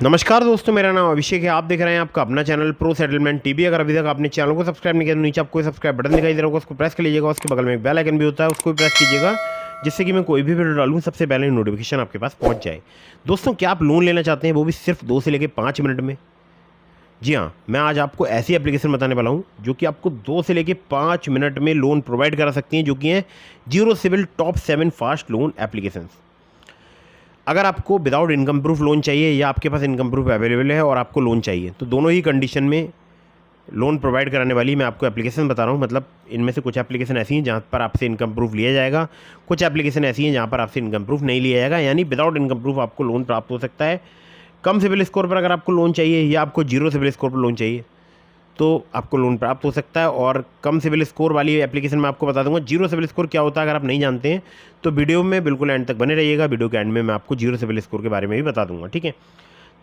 नमस्कार दोस्तों, मेरा नाम अभिषेक है। आप देख रहे हैं आपका अपना चैनल प्रो सेटलमेंट टीवी। अगर अभी तक आपने चैनल को सब्सक्राइब नहीं किया तो नीचे आपको सब्सक्राइब बटन दिखाई दे रहा होगा, उसको प्रेस कर लीजिएगा। उसके बगल में एक बेल आइकन भी होता है, उसको भी प्रेस कीजिएगा, जिससे कि मैं कोई भी वीडियो डालूँ सबसे पहले नोटिफिकेशन आपके पास पहुँच जाए। दोस्तों, क्या आप लोन लेना चाहते हैं, वो भी सिर्फ 2 से लेकर 5 मिनट में? जी हाँ, मैं आज आपको ऐसी एप्लीकेशन बताने वाला हूँ जो कि आपको 2 से लेकर 5 मिनट में लोन प्रोवाइड करा सकती हैं, जो कि हैं zero CIBIL top 7 fast loan application. अगर आपको विदाउट इनकम प्रूफ लोन चाहिए या आपके पास इनकम प्रूफ अवेलेबल है और आपको लोन चाहिए, तो दोनों ही कंडीशन में लोन प्रोवाइड कराने वाली मैं आपको एप्लीकेशन बता रहा हूँ। मतलब इनमें से कुछ एप्लीकेशन ऐसी हैं जहाँ पर आपसे इनकम प्रूफ लिया जाएगा, कुछ एप्लीकेशन ऐसी हैं जहाँ पर आपसे इनकम प्रूफ नहीं लिया जाएगा, यानी विदाउट इनकम प्रूफ आपको लोन प्राप्त हो सकता है। कम सिविल स्कोर पर अगर आपको लोन चाहिए या आपको जीरो सिविल स्कोर पर लोन चाहिए तो आपको लोन प्राप्त हो सकता है। और कम सिविल स्कोर वाली एप्लीकेशन मैं आपको बता दूंगा जीरो सिविल स्कोर क्या होता है। अगर आप नहीं जानते हैं तो वीडियो में बिल्कुल एंड तक बने रहिएगा। वीडियो के एंड में मैं आपको जीरो सिविल स्कोर के बारे में भी बता दूंगा, ठीक है।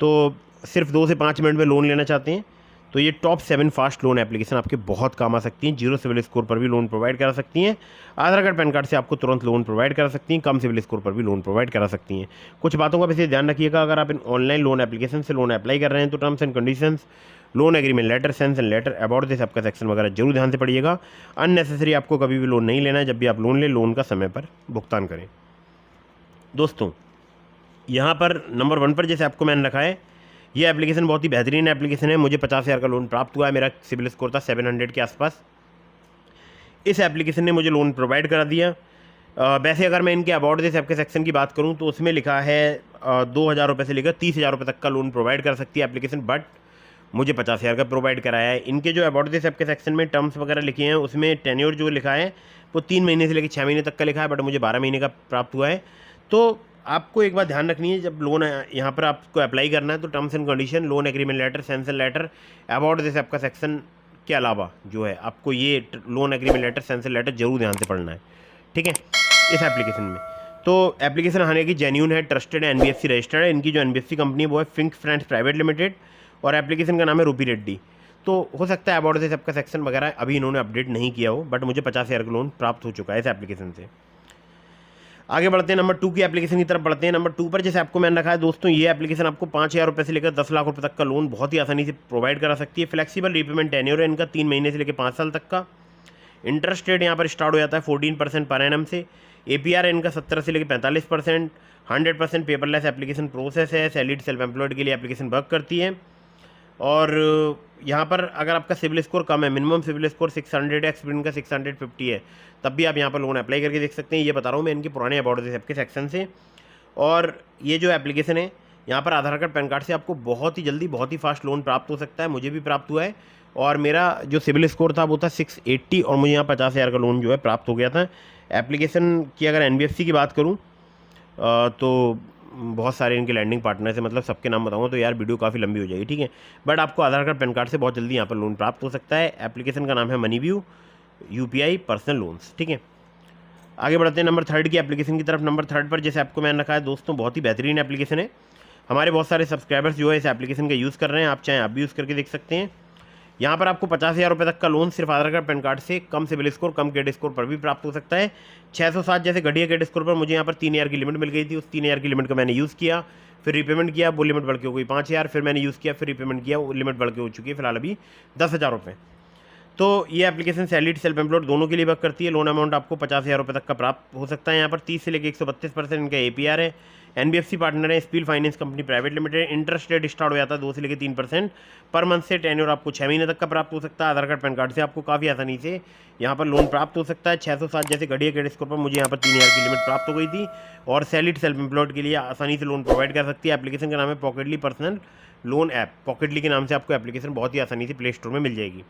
तो सिर्फ 2 से 5 मिनट में लोन लेना चाहते हैं तो ये टॉप 7 फास्ट लोन एप्लीकेशन आपके बहुत काम आ सकती हैं। जीरो सिविल स्कोर पर भी लोन प्रोवाइड करा सकती हैं। आधार कार्ड पैन कार्ड से आपको तुरंत लोन प्रोवाइड करा सकती हैं। कम सिविल स्कोर पर भी लोन प्रोवाइड करा सकती हैं। कुछ बातों का विशेष ध्यान रखिएगा। अगर आप इन ऑनलाइन लोन एप्लीकेशन से लोन अप्लाई कर रहे हैं तो terms and conditions, loan agreement letter, sanction letter, about this आपका सेक्शन वगैरह जरूर ध्यान से पढ़िएगा। अननेसेसरी आपको कभी भी लोन नहीं लेना है। जब भी आप लोन लें, लोन का समय पर भुगतान करें। दोस्तों, यहाँ पर नंबर 1 पर जैसे आपको मैंने रखा है, ये एप्लीकेशन बहुत ही बेहतरीन एप्लीकेशन है। मुझे 50,000 का लोन प्राप्त हुआ है। मेरा सिविल स्कोर था 700 के आसपास। इस एप्लीकेशन ने मुझे लोन प्रोवाइड करा दिया। वैसे अगर मैं इनके अबाउट दिस आपके सेक्शन की बात करूँ तो उसमें लिखा है 2,000 रुपये से लेकर 30,000 रुपये तक का लोन प्रोवाइड कर सकती है एप्लीकेशन, बट मुझे 50,000 का प्रोवाइड कराया है। इनके जो अबाउट दिस आपके सेक्शन में टर्म्स वगैरह लिखे हैं उसमें टेन्योर जो लिखा है वो 3 महीने से लेकर 6 महीने तक का लिखा है, बट मुझे 12 महीने का प्राप्त हुआ है। तो आपको एक बात ध्यान रखनी है, जब लोन यहाँ पर आपको अप्लाई करना है तो terms and condition, loan agreement letter, sanction letter, about this आपका सेक्शन के अलावा जो है आपको ये loan agreement letter, sanction letter जरूर ध्यान से पढ़ना है, ठीक है, इस एप्लीकेशन में। तो एप्लीकेशन हाने की जेन्यून है, ट्रस्टेड है, एनबीएफसी रजिस्टर्ड है। इनकी जो एनबीएफसी कंपनी है वो है फिंक फ्रेंड्स प्राइवेट लिमिटेड और एप्लीकेशन का नाम है रूपी रेड्डी। तो हो सकता है अबाउट दिस आपका सेक्शन वगैरह अभी इन्होंने अपडेट नहीं किया हो, बट मुझे 50,000 का लोन प्राप्त हो चुका है इस एप्लीकेशन से। आगे बढ़ते हैं, नंबर 2 की एप्लीकेशन की तरफ बढ़ते हैं। नंबर 2 पर जैसे आपको मैंने रखा है दोस्तों, ये एप्लीकेशन आपको 5,000 रुपये से लेकर 10 लाख रुपये तक का लोन बहुत ही आसानी से प्रोवाइड करा सकती है। फ्लेक्सिबल रीपेमेंट टेन्योर है इनका 3 महीने से लेकर 5 साल तक का। इंटरेस्ट रेट यहाँ पर स्टार्ट हो जाता है 14% पर एनम से। एपीआर है इनका 17 से लेकर 45%। 100% पेपरलेस एप्लीकेशन प्रोसेस है। सैलरीड सेल्फ एम्प्लॉयड के लिए एप्लीकेशन वर्क करती है। और यहाँ पर अगर आपका सिविल स्कोर कम है, मिनिमम सिविल स्कोर 600 है, एक्सपीरियंस का 650 है, तब भी आप यहाँ पर लोन अप्लाई करके देख सकते हैं। ये बता रहा हूँ मैं इनके पुराने अबाउट दिस आपके सेक्शन से। और ये जो एप्लीकेशन है, यहाँ पर आधार कार्ड पैन कार्ड से आपको बहुत ही जल्दी, बहुत ही फास्ट लोन प्राप्त हो सकता है। मुझे भी प्राप्त हुआ है और मेरा जो सिविल स्कोर था वो था 680 और मुझे यहाँ 50,000 का लोन जो है प्राप्त हो गया था। एप्लीकेशन की अगर एनबीएफसी की बात करूँ तो बहुत सारे इनके लैंडिंग पार्टनर्स हैं, मतलब सबके नाम बताऊंगा तो यार वीडियो काफ़ी लंबी हो जाएगी, ठीक है। बट आपको आधार कार्ड पैन कार्ड से बहुत जल्दी यहाँ पर लोन प्राप्त हो सकता है। एप्लीकेशन का नाम है मनीव्यू यूपीआई पर्सनल लोन्स, ठीक है। आगे बढ़ते हैं नंबर 3 की एप्लीकेशन की तरफ। नंबर 3 पर जैसे आपको मैंने रखा है दोस्तों, बहुत ही बेहतरीन एप्लीकेशन है। हमारे बहुत सारे सब्सक्राइबर्स जो है इस एप्लीकेशन का यूज़ कर रहे हैं, आप चाहें आप भी यूज़ करके देख सकते हैं। यहाँ पर आपको 50,000 रुपये तक का लोन सिर्फ आधार कार्ड पैन कार्ड से, कम सिविल स्कोर, कम क्रेडिट स्कोर पर भी प्राप्त हो सकता है। 607 जैसे घटिया क्रेडिट स्कोर पर मुझे यहाँ पर 3,000 की लिमिट मिल गई थी। उस 3,000 की लिमिट का मैंने यूज़ किया, फिर रीपेमेंट किया, वो लिमिट बढ़ के हो गई 5,000, फिर मैंने यूज़ किया, फिर रीपेमेंट किया, वो लिमिट बढ़ के हो चुकी है फिलहाल अभी 10,000 रुपये। तो ये एप्लीकेशन सैलरीड सेल्फ एम्प्लॉयड दोनों के लिए वर्क करती है। लोन अमाउंट आपको 50,000 रुपये तक का प्राप्त हो सकता है। यहाँ पर 30 से लेकर 132% इनका एपीआर है। एनबीएफसी पार्टनर है, spill finance company private limited. Interest rate start हो जाता है 2 से लेकर 3% पर मंथ से। टेन्योर आपको 6 महीने तक का प्राप्त हो सकता है। आधार कार्ड पैन कार्ड से आपको काफ़ी आसानी से यहाँ पर लोन प्राप्त हो सकता है। 607 जैसे घटिया क्रेडिट स्कोर पर मुझे यहाँ पर 3,000 की लिमिट प्राप्त हो गई थी और सैलरीड सेल्फ एम्प्लॉयड के लिए आसानी से लोन प्रोवाइड कर सकती है। एप्लीकेशन का नाम है पॉकेटली पर्सनल लोन ऐप। पॉकेटली के नाम से आपको एप्लीकेशन बहुत ही आसानी से प्ले स्टोर में मिल जाएगी।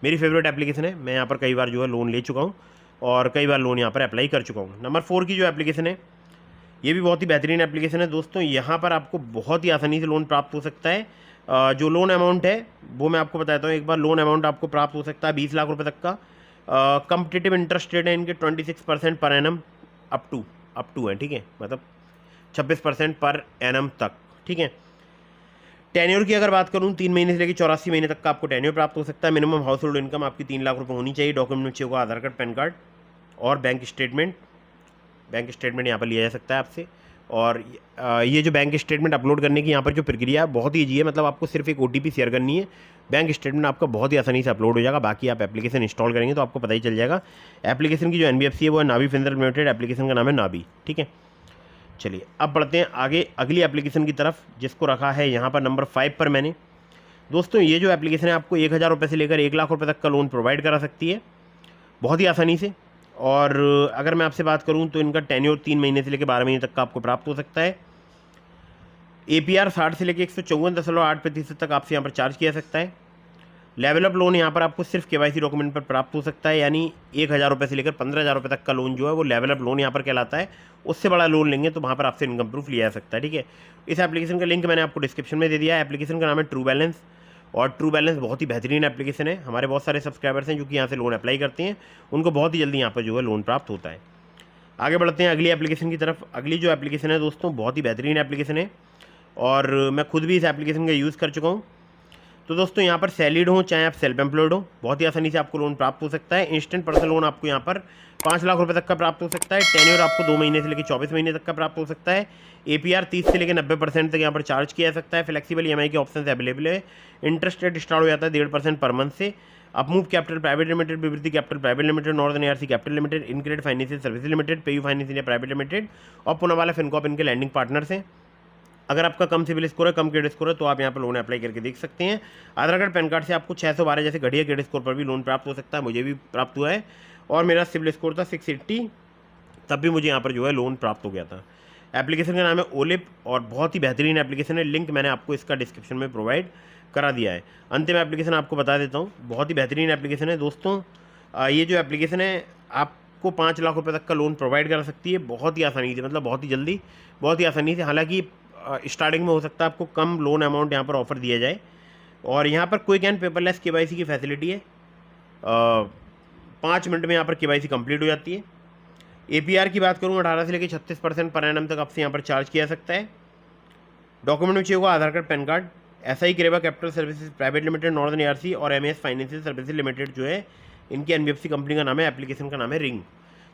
मेरी फेवरेट एप्लीकेशन है। मैं यहाँ पर कई बार जो है लोन ले चुका हूँ और कई बार लोन यहाँ पर अप्लाई कर चुका हूँ। नंबर 4 की जो एप्लीकेशन है, ये भी बहुत ही बेहतरीन एप्लीकेशन है दोस्तों। यहाँ पर आपको बहुत ही आसानी से लोन प्राप्त हो सकता है। जो लोन अमाउंट है वो मैं आपको बताता हूँ एक बार। लोन अमाउंट आपको प्राप्त हो सकता है 20 लाख रुपए तक का। कम्पिटिटिव इंटरेस्ट रेट है इनके 26% पर एनम अप टू है, ठीक है, मतलब 26% पर एनम तक, ठीक है। टेन्योर की अगर बात करूँ, 3 महीने से लेकर 84 महीने तक का आपको टेन्योर प्राप्त हो सकता है। मिनिमम हाउस होल्ड इनकम आपकी 3 लाख रुपये होनी चाहिए। डॉक्यूमेंट चाहिए होगा आधार कार्ड, पैन कार्ड और बैंक स्टेटमेंट। बैंक स्टेटमेंट यहाँ पर लिया जा सकता है आपसे। और ये जो बैंक स्टेटमेंट अपलोड करने की यहाँ पर जो प्रक्रिया है बहुत ही ईजी है, मतलब आपको सिर्फ एक OTP शेयर करनी है, बैंक स्टेटमेंट आपका बहुत ही आसानी से अपलोड हो जाएगा। बाकी आप एप्लीकेशन इंस्टॉल करेंगे तो आपको पता ही चल जाएगा। एप्लीकेशन की जो NBFC है वो है नाभी फिनसर्व लिमिटेड, एप्लीकेशन का नाम है नाभी, ठीक है। चलिए अब बढ़ते हैं आगे अगली एप्लीकेशन की तरफ, जिसको रखा है यहाँ पर नंबर 5 पर मैंने। दोस्तों ये जो एप्लीकेशन है आपको 1000 रुपये से लेकर 1 लाख रुपये तक का लोन प्रोवाइड करा सकती है बहुत ही आसानी से। और अगर मैं आपसे बात करूं तो इनका टेन्योर 3 महीने से लेकर 12 महीने तक का आपको प्राप्त हो सकता है। APR 60 से लेकर 154.8% तक आपसे यहाँ पर चार्ज किया सकता है। लेवल अप लोन यहाँ पर आपको सिर्फ KYC डॉक्यूमेंट पर प्राप्त हो सकता है, यानी 1000 रुपये से लेकर 15,000 रुपये तक का लोन जो है वो लेवल अप लोन यहाँ पर कहलाता है। उससे बड़ा लोन लेंगे तो वहाँ पर आपसे इनकम प्रूफ लिया जा सकता है, ठीक है। इस एप्लीकेशन का लिंक मैंने आपको डिस्क्रिप्शन में दे दिया है। एप्लीकेशन का नाम है ट्रू बैलेंस, और ट्रू बैलेंस बहुत ही बेहतरीन एप्लीकेशन है। हमारे बहुत सारे सब्सक्राइबर्स हैं जो कि यहाँ से लोन अप्लाई करते हैं, उनको बहुत ही जल्दी यहाँ पर जो है लोन प्राप्त होता है। आगे बढ़ते हैं अगली एप्लीकेशन की तरफ। अगली जो एप्लीकेशन है दोस्तों बहुत ही बेहतरीन एप्लीकेशन है, और मैं खुद भी इस एप्लीकेशन का यूज़ कर चुका हूँ। तो दोस्तों यहाँ पर सैलरीड हो चाहे आप सेल्फ एम्प्लॉयड हो, बहुत ही आसानी से आपको लोन प्राप्त हो सकता है। इंस्टेंट पर्सनल लोन आपको यहाँ पर 5 लाख रुपए तक का प्राप्त हो सकता है। टेन्योर आपको 2 महीने से लेकर 24 महीने तक का प्राप्त हो सकता है। APR 30 से लेकर 90% तक यहाँ पर चार्ज किया जा सकता है। फ्लेक्सिबल EMI के ऑप्शन अवेलेबल है। इंटरेस्ट रेट स्टार्ट हो जाता है 1.5% पर मंथ से। Upmove capital private limited, Vivriti capital private limited, northern ARC capital limited, Incredit financial services limited, PayU finance India private limited और पूनावाला फिनकॉर्प इनके लैंडिंग पार्टनर्स हैं। अगर आपका कम सिविल स्कोर है, कम क्रेडिट स्कोर है, तो आप यहाँ पर लोन अप्लाई करके देख सकते हैं। आधार कार्ड पैन कार्ड से आपको 612 जैसे घटिया क्रेडिट स्कोर पर भी लोन प्राप्त हो सकता है। मुझे भी प्राप्त हुआ है, और मेरा सिविल स्कोर था 680, तब भी मुझे यहाँ पर जो है लोन प्राप्त हो गया था। एप्लीकेशन का नाम है ओलिप, और बहुत ही बेहतरीन एप्लीकेशन है। लिंक मैंने आपको इसका डिस्क्रिप्शन में प्रोवाइड करा दिया है। अंत में एप्लीकेशन आपको बता देता हूँ, बहुत ही बेहतरीन एप्लीकेशन है दोस्तों। ये जो एप्लीकेशन है आपको 5 लाख रुपये तक का लोन प्रोवाइड करा सकती है बहुत ही आसानी से, मतलब बहुत ही जल्दी, बहुत ही आसानी से। हालांकि स्टार्टिंग में हो सकता है आपको कम लोन अमाउंट यहाँ पर ऑफर दिया जाए, और यहाँ पर क्विक एंड पेपरलेस KYC की फैसिलिटी है। 5 मिनट में यहाँ पर KYC कंप्लीट हो जाती है। APR की बात करूँ 18 से लेकर 36% पर एनम तक आपसे यहाँ पर चार्ज किया सकता है। डॉक्यूमेंट में चाहिए होगा Aadhaar card, PAN card. SI Kreva capital services private limited, northern ARC और MS फाइनेंशियल सर्विसेज लिमिटेड जो है इनकी NBFC कंपनी का नाम है। एप्लीकेशन का नाम है रिंग।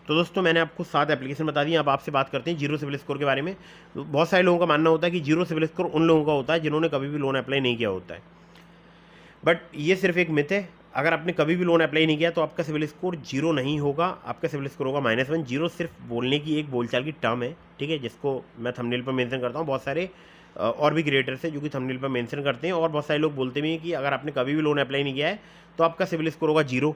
तो दोस्तों मैंने आपको 7 एप्लीकेशन बता दी। अब आपसे बात करते हैं जीरो सिविल स्कोर के बारे में। बहुत सारे लोगों का मानना होता है कि जीरो सिविल स्कोर उन लोगों का होता है जिन्होंने कभी भी लोन अप्लाई नहीं किया होता है, बट ये सिर्फ एक मिथ है। अगर आपने कभी भी लोन अप्लाई नहीं किया तो आपका सिविल स्कोर जीरो नहीं होगा, आपका सिविल स्कोर होगा -1। जीरो सिर्फ बोलने की एक बोलचाल की टर्म है, ठीक है, जिसको मैं थंबनेल पर मेंशन करता हूँ। बहुत सारे और भी क्रिएटर्स हैं जो कि थंबनेल पर मेंशन करते हैं, और बहुत सारे लोग बोलते भी हैं कि अगर आपने कभी भी लोन अप्लाई नहीं किया है तो आपका सिविल स्कोर होगा जीरो,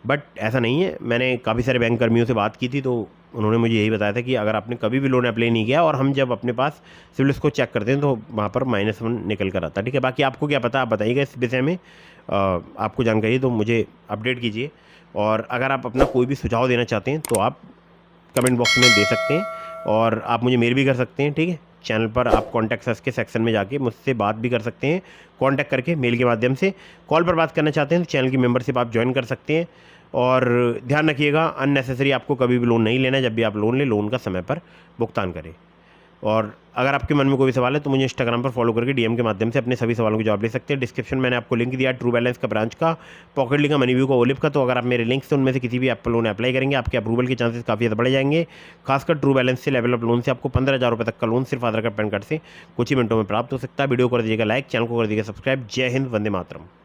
बट ऐसा नहीं है। मैंने काफ़ी सारे बैंक कर्मियों से बात की थी तो उन्होंने मुझे यही बताया था कि अगर आपने कभी भी लोन अप्लाई नहीं किया, और हम जब अपने पास सिविल स्कोर चेक करते हैं तो वहाँ पर -1 निकल कर आता है, ठीक है। बाकी आपको क्या पता, आप बताइएगा इस विषय में। आपको जानकारी तो मुझे अपडेट कीजिए, और अगर आप अपना कोई भी सुझाव देना चाहते हैं तो आप कमेंट बॉक्स में दे सकते हैं, और आप मुझे मेल भी कर सकते हैं, ठीक है। चैनल पर आप कॉन्टैक्ट अस के सेक्शन में जाके मुझसे बात भी कर सकते हैं, कॉन्टैक्ट करके मेल के माध्यम से। कॉल पर बात करना चाहते हैं तो चैनल की मेंबरशिप आप ज्वाइन कर सकते हैं। और ध्यान रखिएगा, अननेसेसरी आपको कभी भी लोन नहीं लेना है। जब भी आप लोन लें, लोन का समय पर भुगतान करें। और अगर आपके मन में कोई भी सवाल है तो मुझे इंस्टाग्राम पर फॉलो करके DM के माध्यम से अपने सभी सवालों के जवाब ले सकते हैं। डिस्क्रिप्शन में मैंने आपको लिंक दिया ट्रू बैलेंस का ब्रांच का, पॉकेटली का, मनीव्यू का, ओलिप का। तो अगर आप मेरे लिंक से उनमें से किसी भी ऐप पर लोन अप्लाई करेंगे, आपके अप्रूवल के चांसेस काफ़ी ज़्यादा बढ़ जाएंगे। खासकर ट्रू बैलेंस से लेवल अप लोन से आपको 15,000 रुपये तक का लोन सिर्फ आधार कार्ड, पैन कार्ड से कुछ ही मिनटों में प्राप्त हो सकता है। वीडियो कर दीजिएगा लाइक, चैनल को कर दीजिएगा सब्सक्राइब। जय हिंद, वंदे मातरम।